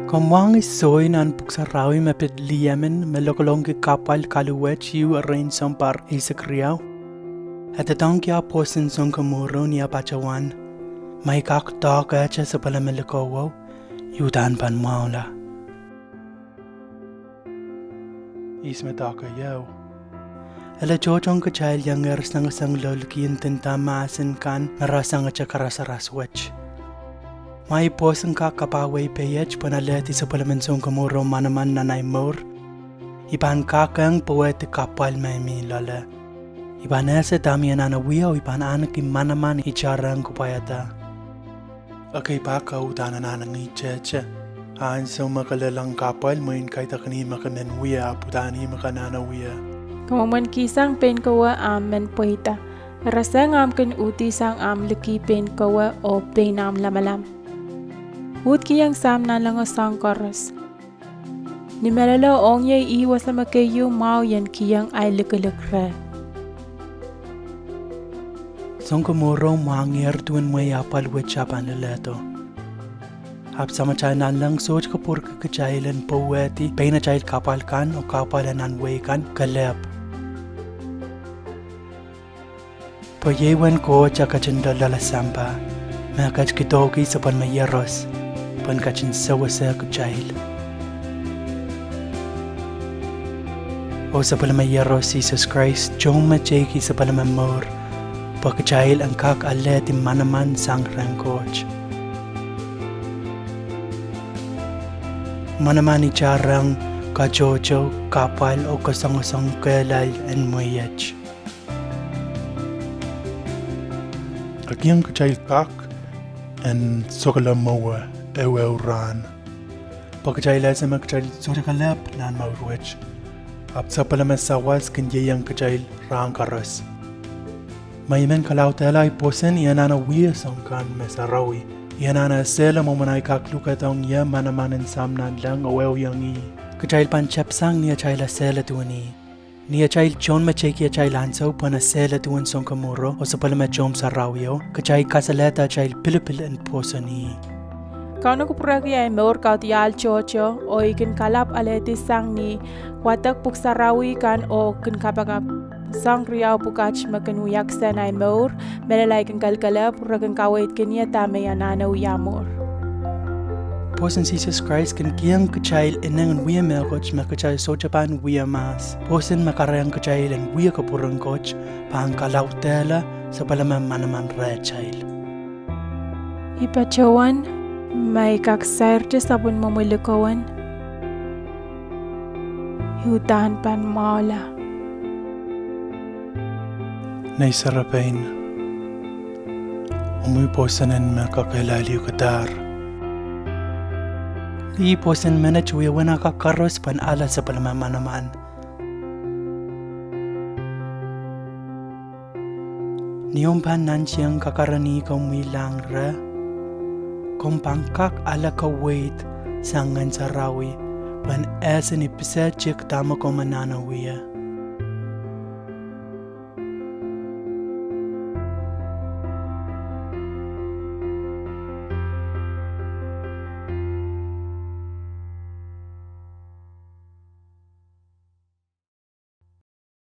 Komwang soy nan Sarawi mapit liamen melokolong kapal kawehwehdiehr rehn sompar isakriaw. At atong kya Pwoson song kamuro niya pachawan. May kaktaga cha sa pala melikowaw. Yudan pan maula. Ismetaka yaw. Ala jojong kachayl yang eras ng asang Lokian tintamasin kan narasang at karasaraswech. May Pwoson ka kawehwehdiehr panaleti sa palamensong kamuro manaman nanay mor. Iban kakang poete kapal may milala. Iban ese damian anawiyaw iban anak manaman icharang kupayata. Okay pa kaudanan anang icheche. Aan sa makalalang kapal main kahit akani makananwiya apudani makananawiya. Kamaman kisang pen kawa men pohita. Rasang kan uti sang laki pen kawa o pen lamalam. Ut kiyang sam na lang sang koaros. Ni melalo ohng ye iwas na makayo mau yan kiyang ay likalakra. Song kamuro mangir duwen may apal wichapan lalato. Hap sama chay nan lang soj kapur kakachaylan poweti pena chayl kapal kan o kapal ananway kan kalep. Payewan ko chakachinda lalasampa. Makach kitoki sa panmayeros. Pankachin sewese kachayl. O sa palamayeros Jesus Krais, jong macheki sa palamamor. Pagkachayl ang kakehlaili manaman sang rangkoch. Manaman icharang kajojo, kapal o kasang-asang kakehlaili and moyech. Agyang kachayl kak and sokalamoa Imwen Rahn. Pagkachayl sa magkachayl sohte nan mawrwech. Ap sa palamasawas kanyayang kachayl rangkaros. Maymen kalautela Pwoson ianana wiahsong kan Sarawi. Ianana sela momanay kaklukatong ya manamanin samnan lang yang i. Kachayl pan chapsang niya chayla sela tuwani. Niya chayl chon macheki chayl hansaw pana sela tuwan song kamuro o sa palama chom Sarawio. Kachay kasalehda chayl pilipil and Pwoson i. Kauno Koht ay mor kautiyal chocho o ikin kalap aleti sang ni watak puk Sarawi kan o kin kapagap. Sang riyaw pukach makanuyak sen ay mor, melalay kan kalkalap rakan kawait kanya tame yananaw yamor. His Only Begotten Son kan kiyang kachayl inang wiya melkoch makachayl sochapan wiya mas. Pwoson makarayang kachayl and wiya kapurang koch pang kalautela sa palaman manaman rechayl. Ipachawan, may kakserte sabon mamulikawan. Yudan pan maula. Nay sarapain. Umuy Pwosonen me kakehlaili kadar. Di Pwoson manach wiya wana kakaros pan ala sa palaman manaman. Niyong pan nansiyang kakarani kumuilang ra. Kung pangkak ala kawehwehdiehr sangan Sarawi pan esen ipisachik tama ko mananawiya.